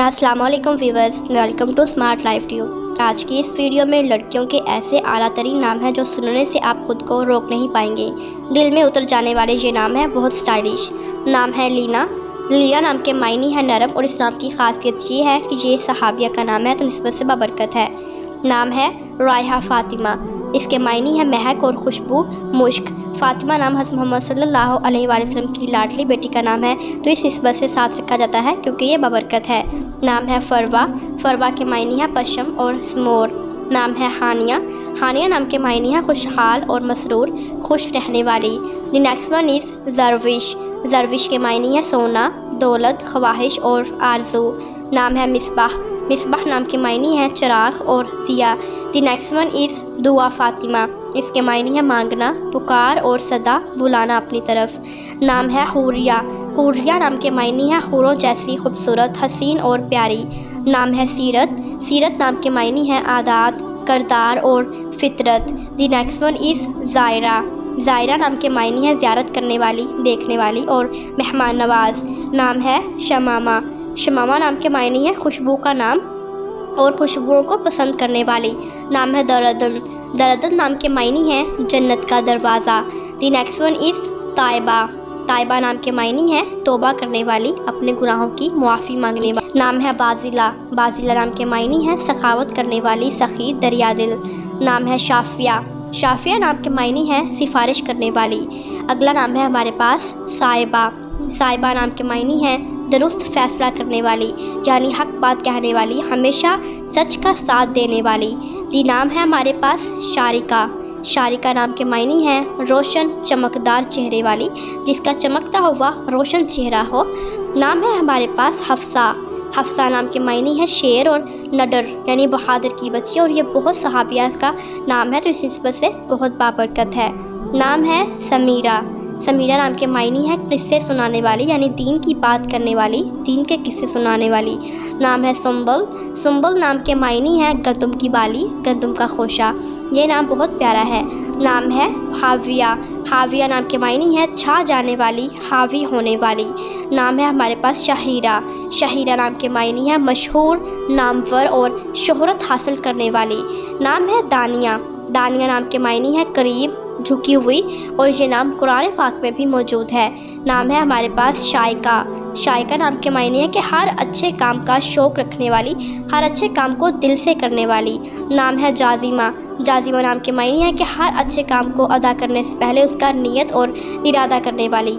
अस्सलाम वालेकुम viewers, welcome to Smart Life Tube. आज की इस वीडियो में लड़कियों के ऐसे आला तरीन नाम हैं जो सुनने से आप खुद को रोक नहीं पाएंगे। दिल में उतर जाने वाले ये नाम है, बहुत स्टाइलिश नाम है लीना। लीना नाम के मायने है नरम, और इस नाम की खासियत ये है कि ये सहाबिया का नाम है तो निस्बत से बाबरकत है। नाम है रायहा फ़ातिमा, इसके मायने है महक और खुशबू, मुश्क। फ़ातिमा नाम हज़रत मोहम्मद सल्लल्लाहु अलैहि वसल्लम की लाडली बेटी का नाम है, तो इस निस्बत से साथ रखा जाता है क्योंकि ये बाबरकत है। नाम है फरवा, फरवा के मायने है पशम और स्मोर। नाम है हानिया, हानिया नाम के मायने है खुशहाल और मसरूर, खुश रहने वाली। द नेक्स्ट वन इज़ जरविश, जरविश के मायने है सोना, दौलत, ख्वाहिश और आरजू। नाम है मिसबाह, मिसबाह नाम के मायने है चिराग और दिया। द नेक्स्ट वन इज़ दुआ फ़ातिमा, इसके मायने है मांगना, पुकार और सदा बुलाना अपनी तरफ। नाम है हुरिया, हुरिया नाम के मायने है हुरों जैसी खूबसूरत, हसीन और प्यारी। नाम है सीरत, सीरत नाम के मायने है आदात, करदार और फितरत। The next one is Zaira, Zaira नाम के मायने है ज़ियारत करने वाली, देखने वाली और मेहमान नवाज। नाम है शमामा, शमामा नाम के मायने है खुशबू का नाम और खुशबुओं को पसंद करने वाली। नाम है दरदन, दरदन नाम के मायने हैं जन्नत का दरवाज़ा। The next one is Taiba, Taiba नाम के मायने हैं तौबा करने वाली, अपने गुनाहों की मुआफ़ी मांगने वाली। नाम है बाजिला, बाजिला नाम के मायने हैं सखावत करने वाली, सखी, दरियादिल। नाम है शाफिया, शाफिया नाम के मायने हैं सिफारिश करने वाली। अगला नाम है हमारे पास साहिबा, साहिबा नाम के मायने हैं दुरुस्त फैसला करने वाली, यानी हक बात कहने वाली, हमेशा सच का साथ देने वाली। दी नाम है हमारे पास शारिका, शारिका नाम के मायने हैं रोशन चमकदार चेहरे वाली, जिसका चमकता हुआ रोशन चेहरा हो। नाम है हमारे पास हफ्सा, हफ्सा नाम के मायने हैं शेर और नडर, यानी बहादुर की बच्ची, और ये बहुत सहाबिया का नाम है तो इस निस्बत से बहुत बाबरकत है। नाम है समीरा, समीरा नाम के मायने हैं किस्से सुनाने वाली, यानी दीन की बात करने वाली, दीन के किस्से सुनाने वाली। नाम है सुंबल, सुंबल नाम के मायने हैं गंदम की बाली, गंदम का खोशा। ये नाम बहुत प्यारा है। नाम है हाविया, हाविया नाम के मायने हैं छा जाने वाली, हावी होने वाली। नाम है हमारे पास शाहिरा, शाहिरा नाम के मायने हैं मशहूर, नामवर और शोहरत हासिल करने वाली। नाम है दानिया, दानिया नाम के मायने हैं करीब, झुकी हुई, और ये नाम कुरान पाक में भी मौजूद है। नाम है हमारे पास शाइका, शाइका नाम के मायने है कि हर अच्छे काम का शौक़ रखने वाली, हर अच्छे काम को दिल से करने वाली। नाम है जाजिमा, जाजिमा नाम के मायने है कि हर अच्छे काम को अदा करने से पहले उसका नीयत और इरादा करने वाली।